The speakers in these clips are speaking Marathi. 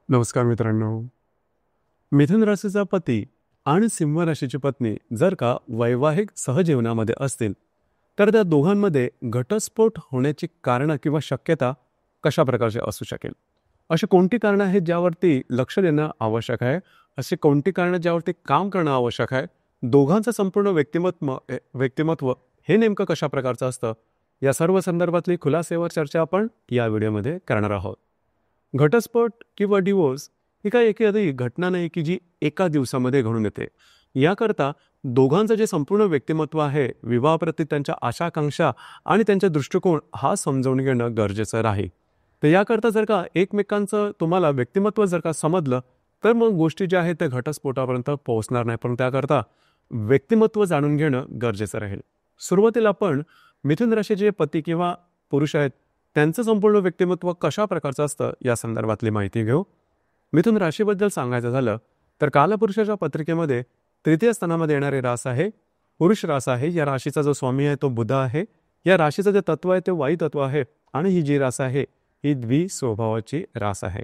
नमस्कार मित्रांनो. मिथुन राशीचा पती आणि सिंह राशीची पत्नी जर का वैवाहिक सहजीवनामध्ये असतील तर त्या दोघांमध्ये घटस्फोट होण्याची कारणं किंवा शक्यता कशा प्रकारची असू शकेल? अशी कोणती कारणं आहेत ज्यावरती लक्ष देणं आवश्यक आहे? अशी कोणती कारणं ज्यावरती काम करणं आवश्यक आहे? दोघांचं संपूर्ण व्यक्तिमत्व हे नेमकं कशा प्रकारचं असतं? या सर्व संदर्भातली खुलासेवर चर्चा आपण या व्हिडिओमध्ये करणार आहोत. घटस्फोट किंवा डिवोर्स ही काही एखादी घटना नाही की जी एका दिवसामध्ये घडून येते. याकरता दोघांचं जे संपूर्ण व्यक्तिमत्व आहे, विवाहाप्रती त्यांच्या आशाकांक्षा आणि त्यांचा दृष्टिकोन हा समजावून घेणं गरजेचं राहील. तर याकरता जर का एकमेकांचं तुम्हाला व्यक्तिमत्व जर का समजलं तर मग गोष्टी ज्या आहेत त्या घटस्फोटापर्यंत पोहोचणार नाही, पण त्याकरता व्यक्तिमत्व जाणून घेणं गरजेचं राहील. सुरुवातीला आपण मिथुन राशीचे पती किंवा पुरुष आहेत त्यांचं संपूर्ण व्यक्तिमत्व कशा प्रकारचं असतं या संदर्भातली माहिती घेऊ. मिथुन राशीबद्दल सांगायचं झालं तर कालपुरुषाच्या पत्रिकेमध्ये तृतीय स्थानामध्ये येणारे रास आहे पुरुष रास आहे. या राशीचा जो स्वामी आहे तो बुध आहे. या राशीचं जे तत्व आहे ते वायू तत्व आहे आणि ही जी रास आहे ही द्विस्वभावाची रास आहे.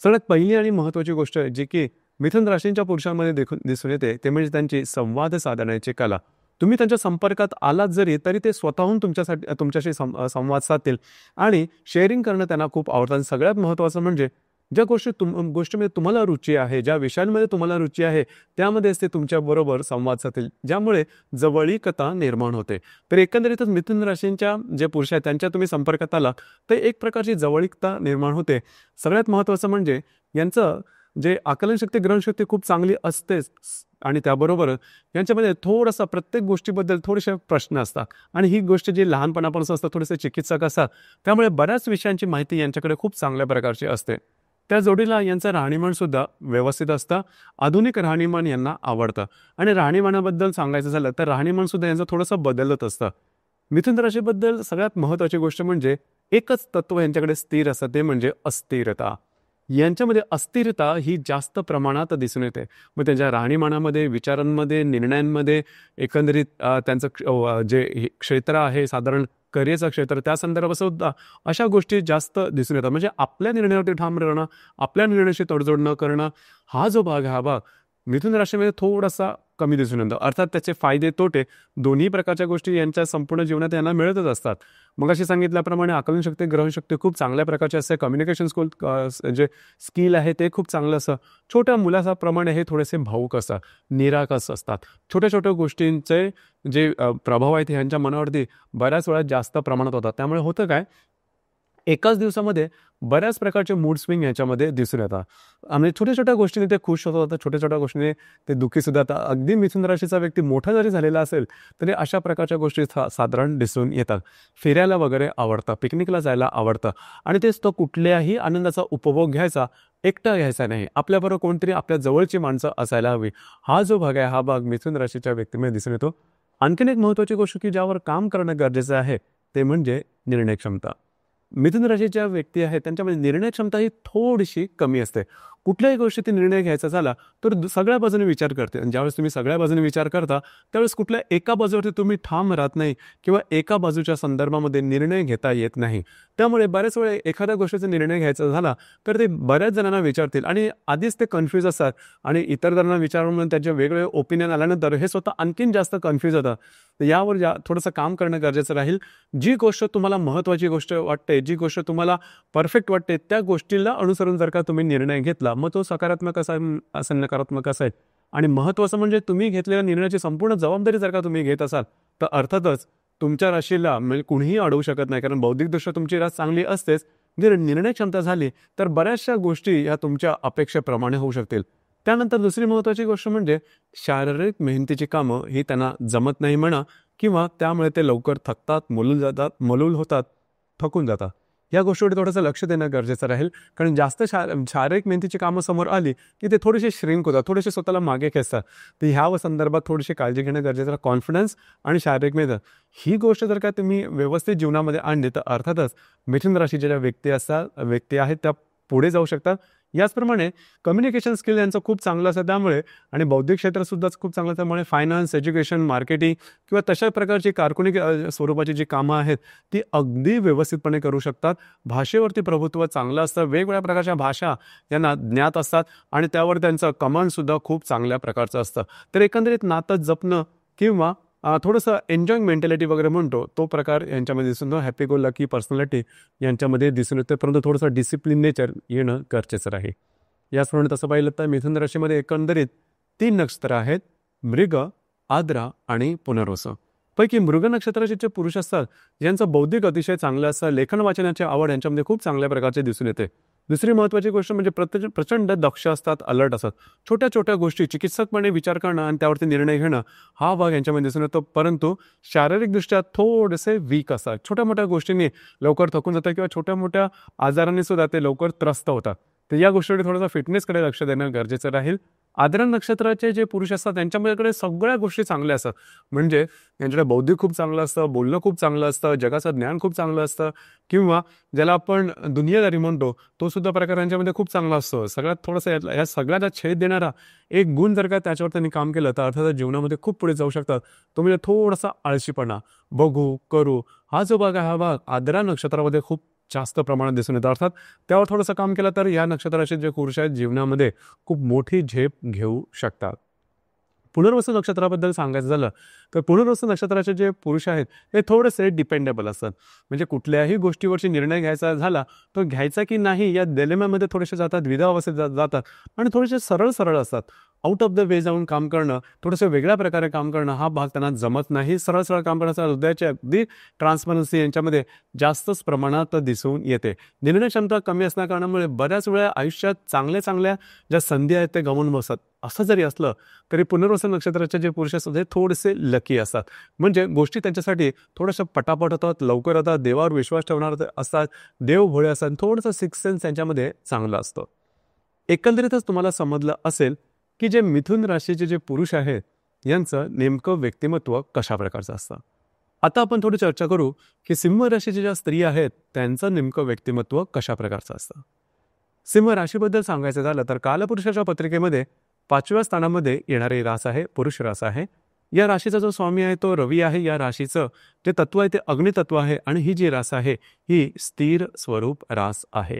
सगळ्यात पहिली आणि महत्त्वाची गोष्ट जी की मिथुन राशींच्या पुरुषांमध्ये दिसून येते ते म्हणजे त्यांची संवाद साधण्याची कला. तुम्ही त्यांच्या संपर्कात आलात जरी तरी ते स्वतःहून तुमच्याशी संवाद साधतील आणि शेअरिंग करणं त्यांना खूप आवडतं. आणि सगळ्यात महत्त्वाचं म्हणजे ज्या गोष्टीमध्ये तुम्हाला रुची आहे, ज्या विषयांमध्ये तुम्हाला रुची आहे त्यामध्येच ते तुमच्याबरोबर संवाद साधतील, ज्यामुळे जवळीकता निर्माण होते. तर एकंदरीतच मिथुन राशींच्या जे पुरुष आहेत त्यांच्या तुम्ही संपर्कात आला तर एक प्रकारची जवळीकता निर्माण होते. सगळ्यात महत्त्वाचं म्हणजे यांचं जे आकलनशक्ती ग्रहणशक्ती खूप चांगली असतेच आणि त्याबरोबर यांच्यामध्ये थोडासा प्रत्येक गोष्टीबद्दल थोडेसे प्रश्न असतात आणि ही गोष्ट जी लहानपणापासून असतात थोडेसे चिकित्सक असतात त्यामुळे बऱ्याच विषयांची माहिती यांच्याकडे खूप चांगल्या प्रकारची असते. त्या जोडीला यांचं राहणीमानसुद्धा व्यवस्थित असतं. आधुनिक राहणीमान यांना आवडतं आणि राहणीमानाबद्दल सांगायचं झालं तर राहणीमानसुद्धा यांचं थोडंसं बदलत असतं. मिथुन राशीबद्दल सगळ्यात महत्त्वाची गोष्ट म्हणजे एकच तत्व यांच्याकडे स्थिर असतं ते म्हणजे अस्थिरता. यांच्यामध्ये अस्थिरता ही जास्त प्रमाणात दिसून येते. मग त्यांच्या राहणीमानामध्ये, विचारांमध्ये, निर्णयांमध्ये, एकंदरीत त्यांचं जे क्षेत्र आहे साधारण करिअरचं क्षेत्र त्या संदर्भात सुद्धा अशा गोष्टी जास्त दिसून येतात. म्हणजे आपल्या निर्णयावरती ठाम राहणं, आपल्या निर्णयाशी तडजोड न करणं हा जो भाग हा भाग मिथुन राशीमध्ये थोडासा कमी दिसून येतो. अर्थात त्याचे फायदे तोटे दोन्ही प्रकारच्या गोष्टी यांच्या संपूर्ण जीवनात यांना मिळतच असतात. मग अशी सांगितल्याप्रमाणे आकलनशक्ती ग्रहणशक्ती खूप चांगल्या प्रकारचे असते. कम्युनिकेशन जे स्किल आहे ते खूप चांगलं असतं. छोट्या मुलाप्रमाणे हे थोडेसे भावूक असतात, निराकस असतात. छोट्या छोट्या गोष्टींचे जे प्रभाव आहेत ह्यांच्या मनावरती बऱ्याच वेळा जास्त प्रमाणात होतात. त्यामुळे होतं काय, एकाच दिवसामध्ये बऱ्याच प्रकारचे मूड स्विंग याच्यामध्ये दिसून येतात आणि छोट्या छोट्या गोष्टीने ते खुश होतात, छोट्या छोट्या गोष्टीने ते दुःखी सुद्धा होतात. अगदी मिथुन राशीचा व्यक्ती मोठा जरी झालेला असेल तरी अशा प्रकारच्या गोष्टी साधारण दिसून येतात. फिरायला वगैरे आवडतं, पिकनिकला जायला आवडतं आणि तेच तो कुठल्याही आनंदाचा उपभोग घ्यायचा एकटा घ्यायचा नाही, आपल्याबरोबर कोणतरी आपल्या जवळची माणसं असायला हवी. हा जो भाग आहे हा भाग मिथुन राशीच्या व्यक्तीमध्ये दिसून येतो. आणखीन एक महत्त्वाची गोष्ट की ज्यावर काम करणं गरजेचं आहे ते म्हणजे निर्णय क्षमता. मिथुन राशीच्या व्यक्ती आहेत त्यांच्यामध्ये निर्णय क्षमता ही थोडीशी कमी असते. कुठल्याही गोष्टीत निर्णय घ्यायचा झाला तर सगळ्या बाजूने विचार करते आणि ज्यावेळेस तुम्ही सगळ्या बाजूने विचार करता त्यावेळेस कुठल्या एका बाजूवरती तुम्ही ठाम राहत नाही किंवा एका बाजूच्या संदर्भामध्ये निर्णय घेता येत नाही. त्यामुळे बऱ्याच वेळा एखाद्या गोष्टीचा निर्णय घ्यायचा झाला तर ते बऱ्याच जणांना विचारतील आणि आधीच ते कन्फ्यूज असतात आणि इतर जणांना विचारून त्यांचे वेगवेगळे ओपिनियन आल्यानंतर हे स्वतः आणखीन जास्त कन्फ्यूज होतं. तर यावर थोडंसं काम करणं गरजेचं राहील. जी गोष्ट तुम्हाला महत्त्वाची गोष्ट वाटते, जी गोष्ट तुम्हाला परफेक्ट वाटते त्या गोष्टीला अनुसरून जर का तुम्ही निर्णय घेतला मग तो सकारात्मक असेल नकारात्मक असेल. आणि महत्त्वाचं म्हणजे तुम्ही घेतलेल्या निर्णयाची संपूर्ण जबाबदारी जर का तुम्ही घेत असाल तर अर्थातच तुमच्या राशीला म्हणजे कुणीही अडवू शकत नाही, कारण बौद्धिकदृष्ट्या तुमची रास चांगली असतेच. जर निर्णय क्षमता झाली तर बऱ्याचशा गोष्टी ह्या तुमच्या अपेक्षेप्रमाणे होऊ शकतील. त्यानंतर दुसरी महत्त्वाची गोष्ट म्हणजे शारीरिक मेहनतीची कामं ही त्यांना जमत नाही म्हणा किंवा त्यामुळे ते लवकर थकतात, मलूल होतात, थकून जातात. या गोष्टीवर थोडंसं लक्ष देणं गरजेचं राहील, कारण जास्त शारीरिक मेहनतीची कामं समोर आली की ते थोडेसे श्रिंक होतात, थोडेसे स्वतःला मागे खेचतात. तर ह्या संदर्भात थोडीशी काळजी घेणं गरजेचं आहे. कॉन्फिडन्स आणि शारीरिक मेहनत ही गोष्ट जर का तुम्ही व्यवस्थित जीवनामध्ये आणली तर अर्थातच मिथुन राशीच्या ज्या व्यक्ती आहेत त्या पुढे जाऊ शकतात. याचप्रमाणे कम्युनिकेशन स्किल यांचं खूप चांगलं असतं त्यामुळे, आणि बौद्धिक क्षेत्र सुद्धा खूप चांगलं, त्यामुळे फायनान्स, एज्युकेशन, मार्केटिंग किंवा तशा प्रकारची कारकुनी स्वरूपाची जी कामं आहेत ती अगदी व्यवस्थितपणे करू शकतात. भाषेवरती प्रभुत्व चांगलं असतं, वेगवेगळ्या प्रकारच्या भाषा यांना ज्ञात असतात आणि त्यावर त्यांचं कमांड सुद्धा खूप चांगल्या प्रकारचं असतं. तर एकंदरीत नातं जपणं किंवा थोडंसं एन्जॉईंग मेंटॅलिटी वगैरे म्हणतो तो प्रकार यांच्यामध्ये दिसून येतो. हॅपी गो लकी पर्सनॅलिटी यांच्यामध्ये दिसून येते, परंतु थोडंसं डिसिप्लिन नेचर येणं गरजेचं आहे. याचप्रमाणे तसं पाहिलं तर मिथुन राशीमध्ये एकंदरीत 3 नक्षत्र आहेत: मृग, आद्रा आणि पुनर्वसू. पैकी मृग नक्षत्राचे जे पुरुष असतात यांचं बौद्धिक अतिशय चांगलं असतं, लेखन वाचनाची आवड यांच्यामध्ये खूप चांगल्या प्रकारचे दिसून येते. दुसरी महत्त्वाची गोष्ट म्हणजे प्रचंड दक्ष असतात, अलर्ट असतात. छोट्या छोट्या गोष्टी चिकित्सकपणे विचार करणं आणि त्यावरती निर्णय घेणं हा भाग यांच्यामध्ये दिसून येतो, परंतु शारीरिकदृष्ट्या थोडेसे वीक असतात. छोट्या मोठ्या गोष्टींनी लवकर थकून जातात किंवा छोट्या मोठ्या आजारांनी सुद्धा ते लवकर त्रस्त होतात. तर या गोष्टीकडे थोडंसं फिटनेसकडे लक्ष देणं गरजेचं राहील. आद्रा नक्षत्राचे जे पुरुष असतात त्यांच्याकडे सगळ्या गोष्टी चांगल्या असतात, म्हणजे यांच्याकडे बौद्धिक खूप चांगलं असतं, बोलणं खूप चांगलं असतं, जगाचं ज्ञान खूप चांगलं असतं, किंवा ज्याला आपण दुनियादारी म्हणतो तो सुद्धा प्रकार यांच्यामध्ये खूप चांगला असतो. सगळ्यात थोडंसं या सगळ्याचा छेद देणारा एक गुण जर का त्याच्यावर त्यांनी काम केलं तर अर्थातच जीवनामध्ये खूप पुढे जाऊ शकतात. तो म्हणजे थोडासा आळशीपणा, बघू करू हा जो भाग आहे हा भाग आद्रा नक्षत्रामध्ये खूप जास्त प्रमाणात दिसून येतं. अर्थात त्यावर थोडंसं काम केलं तर या नक्षत्राचे जे पुरुष आहेत जीवनामध्ये खूप मोठी झेप घेऊ शकतात. पुनर्वसू नक्षत्राबद्दल सांगायचं झालं तर पुनर्वसू नक्षत्राचे जे पुरुष आहेत ते थोडेसे डिपेंडेबल असतात, म्हणजे कुठल्याही गोष्टीवरची निर्णय घ्यायचा झाला तो घ्यायचा की नाही या दिलेम्यामध्ये थोडेसे जातात, द्विधावस्थेत जातात आणि थोडेसे सरळ सरळ असतात. आउट ऑफ द वे जाऊन काम करणं, थोडंसं वेगळ्या प्रकारे काम करणं हा भाग त्यांना जमत नाही. सरळ सरळ काम करण्याचा हृदयाची अगदी ट्रान्सपरन्सी यांच्यामध्ये जास्तच प्रमाणात दिसून येते. निर्णय क्षमता कमी असल्या कारणामुळे बऱ्याच वेळा आयुष्यात चांगल्या ज्या संधी आहेत ते गमावून बसतात. असं जरी असलं तरी पुनर्वसू नक्षत्राचे जे पुरुष असतात ते थोडेसे लकी असतात, म्हणजे गोष्टी त्यांच्यासाठी थोड्याशा पटापट होतात, लवकर होतात, देवावर विश्वास ठेवणार असतात, देव भोळे असतात, थोडंसं सिक्स सेन्स त्यांच्यामध्ये चांगलं असतं. एकंदरीतच तुम्हाला समजलं असेल की जे मिथुन राशीचे जे पुरुष आहेत यांचं नेमकं व्यक्तिमत्व कशा प्रकारचं असतं. आता आपण थोडी चर्चा करू की सिंह राशीच्या ज्या स्त्री आहेत त्यांचं नेमकं व्यक्तिमत्व कशा प्रकारचं असतं. सिंह राशीबद्दल सांगायचं झालं तर कालपुरुषाच्या पत्रिकेमध्ये 5व्या स्थानामध्ये येणारी रास आहे पुरुष रास आहे. या राशीचा जो स्वामी आहे तो रवी आहे. या राशीचं जे तत्व आहे ते अग्नितत्व आहे आणि ही जी रास आहे ही स्थिर स्वरूप रास आहे.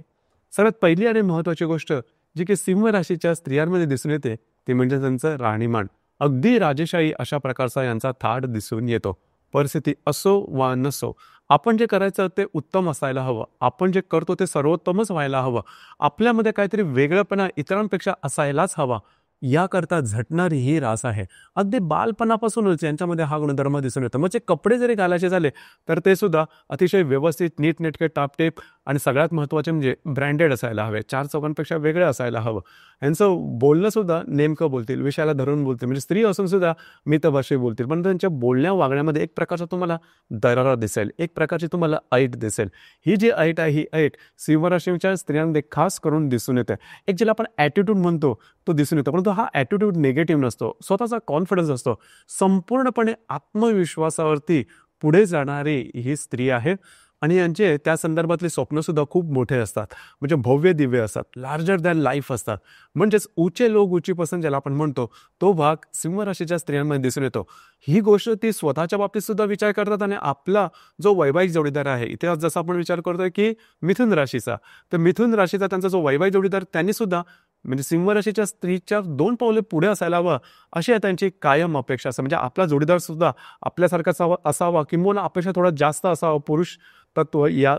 सर्वात पहिली आणि महत्त्वाची गोष्ट जी की सिंह राशीच्या स्त्रियांमध्ये दिसून येते ती म्हणजे त्यांचं राहणीमान. अगदी राजेशाही अशा प्रकारचा यांचा थाट दिसून येतो. परिस्थिती असो वा नसो आपण जे करायचं ते उत्तम असायला हवं, आपण जे करतो ते सर्वोत्तमच व्हायला हवं, आपल्यामध्ये काहीतरी वेगळेपणा इतरांपेक्षा असायलाच हवा, याकरता झटणारी ही रास आहे. अगदी बालपणापासूनच यांच्यामध्ये हा गुणधर्म दिसून येतो. म्हणजे कपडे जरी घालायचे झाले तर ते सुद्धा अतिशय व्यवस्थित, नीटनेटके, टापटेप आणि सगळ्यात महत्त्वाचे म्हणजे ब्रँडेड असायला हवे, 4 चौघांपेक्षा वेगळं असायला हवं. यांचं बोलणं सुद्धा नेमकं बोलतील, विषयाला धरून बोलतील, म्हणजे स्त्री असून सुद्धा मितभाषी बोलतील, पण त्यांच्या बोलण्या वागण्यामध्ये एक प्रकारचा तुम्हाला दरारा दिसेल, एक प्रकारची तुम्हाला ऐट दिसेल. ही जी ऐट आहे ही ऐट सिंह राशीच्या स्त्रियांमध्ये खास करून दिसून येते. एक ज्याला आपण ॲटिट्यूड म्हणतो तो दिसून येतो, परंतु हा ॲटिट्यूड निगेटिव्ह नसतो, स्वतःचा कॉन्फिडन्स असतो, संपूर्णपणे आत्मविश्वासावरती पुढे जाणारी ही स्त्री आहे. आणि यांचे त्या संदर्भातले स्वप्नसुद्धा खूप मोठे असतात, म्हणजे भव्य दिव्य असतात, लार्जर दॅन लाईफ असतात. म्हणजेच ऊंचे लोक ऊंची पसंत ज्याला आपण म्हणतो तो भाग सिंह राशीच्या स्त्रियांमध्ये दिसून येतो. ही गोष्ट ती स्वतःच्या बाबतीत सुद्धा विचार करतात आणि आपला जो वैवाहिक जोडीदार आहे, इथे जसं आपण विचार करतोय की मिथुन राशीचा, तर मिथुन राशीचा त्यांचा जो वैवाहिक जोडीदार त्यांनी सुद्धा म्हणजे सिंह राशीच्या स्त्रीच्या 2 पावले पुढे असायला हवं अशी त्यांची कायम अपेक्षा असते. म्हणजे आपला जोडीदार सुद्धा आपल्यासारखाच असावा किंवा अपेक्षा थोडा जास्त असावा पुरुष तत्व या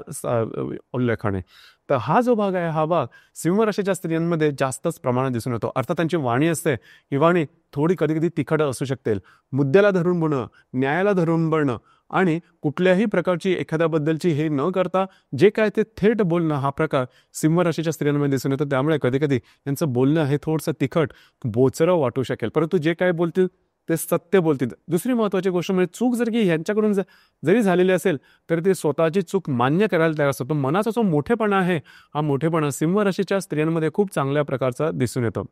उल्लेखाने. तर हा जो भाग आहे हा भाग सिंह राशीच्या स्त्रियांमध्ये जास्तच प्रमाणात दिसून येतो. अर्थात त्यांची वाणी असते, ही वाणी थोडी कधी कधी तिखट असू शकते. मुद्द्याला धरून बोलणं, न्यायाला धरून बोलणं आणि कुठल्याही प्रकारची एखाद्याबद्दलची हे न करता जे काय ते थेट बोलणं हा प्रकार सिंह राशीच्या स्त्रियांमध्ये दिसून येतो. त्यामुळे कधी कधी यांचं बोलणं हे थोडंसं तिखट, बोचरं वाटू शकेल, परंतु जे काय बोलतील ते सत्य बोलतील. दुसरी महत्त्वाची गोष्ट म्हणजे चूक जर की यांच्याकडून जरी झालेली असेल तरी ते स्वतःची चूक मान्य करायला तयार असतो. मनाचा जो मोठेपणा आहे हा मोठेपणा सिंह राशीच्या स्त्रियांमध्ये खूप चांगल्या प्रकारचा दिसून येतो.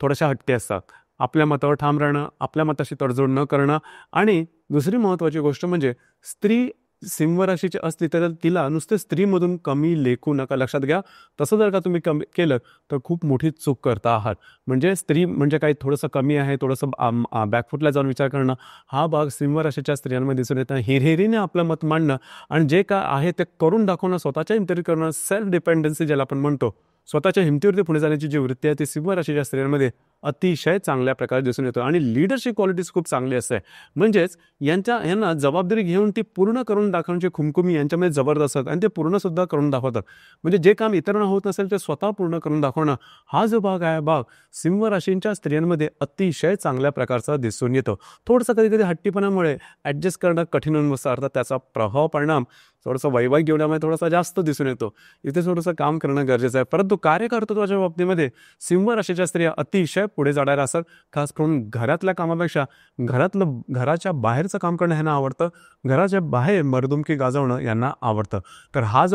थोड्याशा हट्टी असतात, आपल्या मतावर ठाम राहणं, आपल्या मताशी तडजोड न करणं. आणि दुसरी महत्त्वाची गोष्ट म्हणजे स्त्री सिंह राशीची असली तर तिला नुसते स्त्रीमधून कमी लेखू नका. लक्षात घ्या, तसं जर का तुम्ही कमी केलं तर खूप मोठी चूक करता आहात. म्हणजे स्त्री म्हणजे काही थोडंसं कमी आहे, थोडंसं बॅकफुटला जाऊन विचार करणं, हा भाग सिंह राशीच्या स्त्रियांमध्ये दिसून येतं. हिरहिरीने आपलं मत मांडणं आणि जे काय आहे ते करून दाखवणं, स्वतःच्या हिमतीवर करणं, सेल्फ डिपेंडन्सी ज्याला आपण म्हणतो, स्वतःच्या हिमतीवरती पुढे जाण्याची जी वृत्ती आहे ती सिंह राशीच्या स्त्रियांमध्ये अतिशय चांगल्या प्रकारे दिसून येतो. आणि लिडरशिप क्वालिटीज खूप चांगली असते. म्हणजेच यांना जबाबदारी घेऊन ती पूर्ण करून दाखवण्याची खुमखुमी यांच्यामध्ये जबरदस्त असतात आणि ते पूर्णसुद्धा करून दाखवतात. म्हणजे जे काम इतरांना होत नसेल ते स्वतः पूर्ण करून दाखवणं, हा जो भाग आहे भाग सिंह राशींच्या स्त्रियांमध्ये अतिशय चांगल्या प्रकारचा दिसून येतो. थोडंसं कधी कधी हट्टीपणामुळे ॲडजस्ट करणं कठीण होऊन बसतं. अर्थात त्याचा परिणाम थोडंसं वैवाहिक जीवनामध्ये थोडासा जास्त दिसून येतो. इथे थोडंसं काम करणं गरजेचं आहे. परंतु कार्यकर्तृत्वाच्या बाबतीमध्ये सिंह राशीच्या स्त्रिया अतिशय पुढे जाणाऱ्या असतात. खास करून घरातल्या कामापेक्षा घराच्या बाहेरचं काम करणं यांना आवडतं. घराच्या बाहेर मर्दुमकी गाजवणं यांना आवडतं. तर हा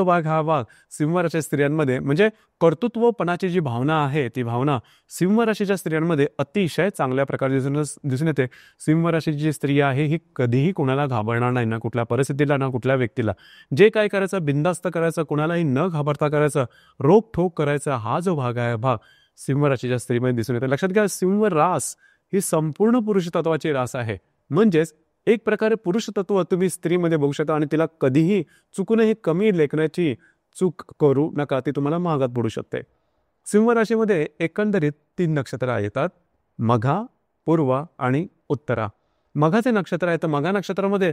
भाग सिंह राशीच्या स्त्रियांमध्ये म्हणजे कर्तृत्वपणाची जी भावना आहे ती भावना सिंह राशीच्या स्त्रियांमध्ये अतिशय चांगल्या प्रकारे दिसून येते. सिंह राशीची जी स्त्री आहे ही कधीही कोणाला घाबरणार नाही, ना कुठल्या परिस्थितीला ना कुठल्या व्यक्तीला. जे काय करायचं बिनधास्त करायचं, कोणालाही न घाबरता करायचं, रोखठोक करायचं, हा जो भाग आहे भाग सिंह राशीच्या स्त्रीमध्ये दिसून येतो. लक्षात घ्या, सिंह रास ही संपूर्ण पुरुष तत्वाची रास आहे. म्हणजेच एक प्रकारे पुरुष तत्व तुम्ही स्त्रीमध्ये बघू शकता आणि तिला कधीही चुकूनही कमी लेखण्याची चूक करू नका, ती तुम्हाला महागात पडू शकते. सिंह राशीमध्ये एकंदरीत 3 नक्षत्र येतात: मघा, पूर्वा आणि उत्तरा. मघाचे नक्षत्र आहे तर मघा नक्षत्रामध्ये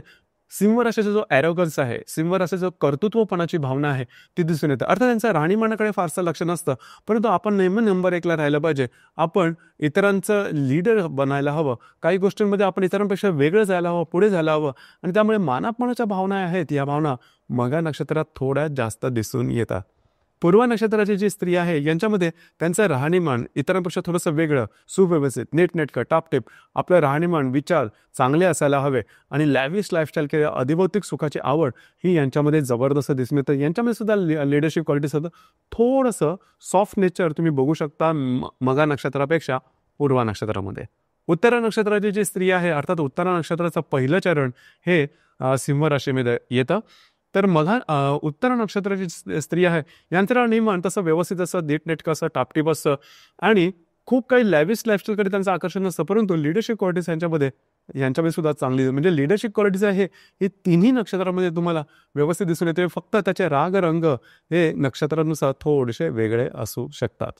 सिंह राशीचा जो ॲरोगन्स आहे, सिंह राशीचा जो कर्तृत्वपणाची भावना आहे ती दिसून येते. अर्थात त्यांच्या राहणीमानाकडे फारसं लक्ष नसतं, परंतु आपण नेहमी नंबर 1ला राहायला पाहिजे. आपण इतरांचं लीडर बनायला हवं. काही गोष्टींमध्ये आपण इतरांपेक्षा वेगळं जायला हवं, पुढे जायला हवं आणि त्यामुळे मानापमानाच्या भावना आहेत, या भावना मघा नक्षत्रात थोड्या जास्त दिसून येतात. पूर्वा नक्षत्राची जी स्त्री आहे यांच्यामध्ये त्यांचं राहणीमान इतरांपेक्षा थोडंसं वेगळं, सुव्यवस्थित, नीटनेटकं, टापटीप, आपलं राहणीमान, विचार चांगले असायला हवे आणि लॅविश लाईफस्टाईल किंवा अधिभौतिक सुखाची आवड ही यांच्यामध्ये जबरदस्त दिसून येतं. यांच्यामध्ये सुद्धा लिडरशिप क्वालिटीज होतं. थोडंसं सॉफ्ट नेचर तुम्ही बघू शकता मघा नक्षत्रापेक्षा पूर्वा नक्षत्रामध्ये. उत्तरा नक्षत्राची जी स्त्री आहे, अर्थात उत्तरा नक्षत्राचं पहिलं चरण हे सिंह राशीमध्ये येतं. तर उत्तर नक्षत्राची स्त्री आहे यांचं राहणीमान तसं व्यवस्थित असं, नीटनेटकं असं, टापटीप असं आणि खूप काही लॅविश लाईफस्टाईलकडे त्यांचं आकर्षण नसतं. परंतु लिडरशिप क्वालिटीज यांच्यामध्ये सुद्धा चांगली, म्हणजे लिडरशिप क्वालिटीज आहे हे तिन्ही नक्षत्रामध्ये तुम्हाला व्यवस्थित दिसून येते. फक्त त्याचे राग रंग हे नक्षत्रानुसार थोडेसे वेगळे असू शकतात.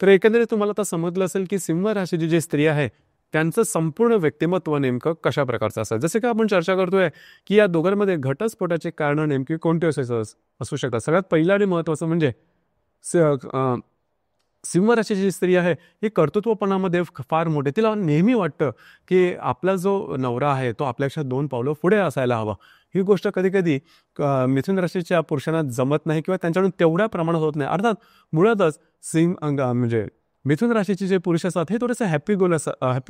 तर एकंदरीत तुम्हाला आता समजलं असेल की सिंह राशीची जी स्त्री आहे त्यांचं संपूर्ण व्यक्तिमत्व नेमकं कशा प्रकारचं असेल. जसे की आपण चर्चा करतोय की या दोघांमध्ये घटस्फोटाची कारणं नेमकी कोणती असू शकतात. सगळ्यात पहिलं आणि महत्त्वाचं म्हणजे सिंह राशीची जी स्त्री आहे ही कर्तृत्वपणामध्ये फार मोठे. तिला नेहमी वाटतं की आपला जो नवरा आहे तो आपल्यापेक्षा 2 पावलं पुढे असायला हवा. ही गोष्ट कधी कधी मिथुन राशीच्या पुरुषांना जमत नाही किंवा त्यांच्याकडून तेवढ्या प्रमाणात होत नाही. अर्थात मुळातच म्हणजे मिथुन राशीचे जे पुरुष असतात हे थोडेसे हॅपी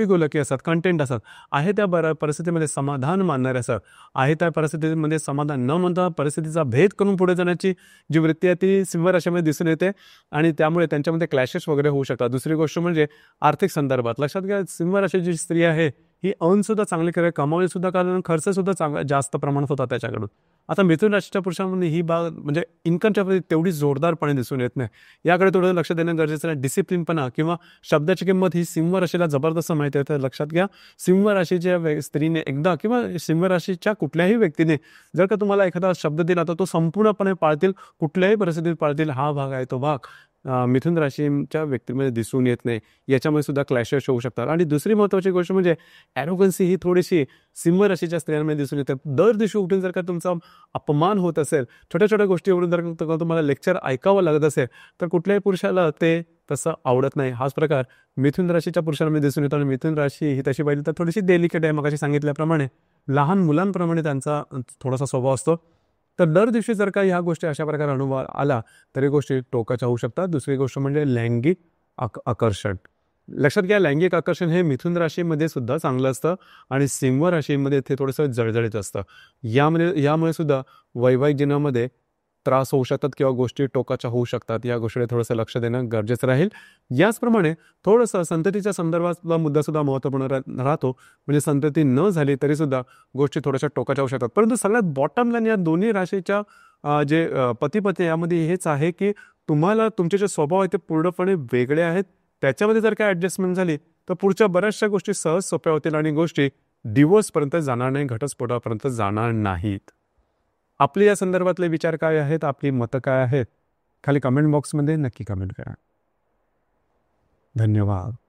गोलकी असतात, कंटेंट असतात, आहे त्या परिस्थितीमध्ये समाधान मानणारे असतात, आहे त्या परिस्थितीमध्ये समाधान न मानता परिस्थितीचा भेद करून पुढे जाण्याची जी वृत्ती आहे ती सिंह राशीमध्ये दिसून येते आणि त्यामुळे त्यांच्यामध्ये क्लॅशेस वगैरे होऊ शकतात. दुसरी गोष्ट म्हणजे आर्थिक संदर्भात लक्षात घ्या, सिंह राशीची स्त्री आहे ही सुद्धा चांगली करे, कमावली सुद्धा, कारण खर्च सुद्धा जास्त प्रमाणात होता त्याच्याकडून. आता मिथुन राशीच्या पुरुषांमध्ये ही बाब म्हणजे इन्कमच्या प्रती तेवढी जोरदारपणे दिसून येत नाही. याकडे थोडं लक्ष देणं गरजेचं आहे. डिसिप्लिनपणा किंवा शब्दाची किंमत ही सिंह राशीला जबरदस्त माहिती आहे. तर लक्षात घ्या, सिंह राशीच्या स्त्रीने एकदा किंवा सिंह राशीच्या कुठल्याही व्यक्तीने जर का तुम्हाला एखादा शब्द दिला तर तो संपूर्णपणे पाळतील, कुठल्याही परिस्थितीत पाळतील. हा भाग आहे तो भाग मिथुन राशीच्या व्यक्तीमध्ये दिसून येत नाही. याच्यामुळे सुद्धा क्लॅशेस होऊ शकतात. आणि दुसरी महत्त्वाची गोष्ट म्हणजे ॲरोगन्सी ही थोडीशी सिंह राशीच्या स्त्रियांमध्ये दिसून येते. दर दिवशी उठून जर का तुमचा अपमान होत असेल, छोट्या छोट्या गोष्टीवरून जर का तुम्हाला लेक्चर ऐकावं लागत असेल तर कुठल्याही पुरुषाला ते तसं आवडत नाही. हाच प्रकार मिथुन राशीच्या पुरुषांमध्ये दिसून येतो. आणि मिथुन राशी ही तशी पाहिली तर थोडीशी डेलिकेट आहे. मगाशी सांगितल्याप्रमाणे लहान मुलांप्रमाणे त्यांचा थोडासा स्वभाव असतो. तर दर दिवशी जर का ह्या गोष्टी अशा प्रकारे अनुभव आला तरी गोष्टी टोकाच्या होऊ शकतात. दुसरी गोष्ट म्हणजे लैंगिक आकर्षण. लक्षात घ्या, लैंगिक आकर्षण हे मिथुन राशीमध्ये सुद्धा चांगलं असतं आणि सिंह राशीमध्ये ते थोडंसं जळजळीत असतं. यामुळे सुद्धा वैवाहिक जीवनामध्ये त्रास होऊ शकतात किंवा गोष्टी टोकाच्या होऊ शकतात. या गोष्टीकडे थोडंसं लक्ष देणं गरजेचं राहील. याचप्रमाणे थोडंसं संततीच्या संदर्भातला मुद्दासुद्धा महत्त्वपूर्ण राहतो. म्हणजे संतती न झाली तरीसुद्धा गोष्टी थोड्याशा टोकाच्या होऊ शकतात. परंतु सगळ्यात बॉटम लाईन या दोन्ही राशीच्या जे पती-पत्नी यामध्ये हेच आहे, की तुम्हाला तुमचे जे स्वभाव आहेत ते पूर्णपणे वेगळे आहेत. त्याच्यामध्ये जर काही ॲडजस्टमेंट झाली, तर पुढच्या बऱ्याचशा गोष्टी सहज सोप्या होतील आणि गोष्टी डिव्होर्सपर्यंत जाणार नाही, घटस्फोटापर्यंत जाणार नाहीत. आपले या संदर्भातले विचार काय आहेत? आपली मतं काय आहेत? खाली कमेंट बॉक्समध्ये नक्की कमेंट करा. धन्यवाद.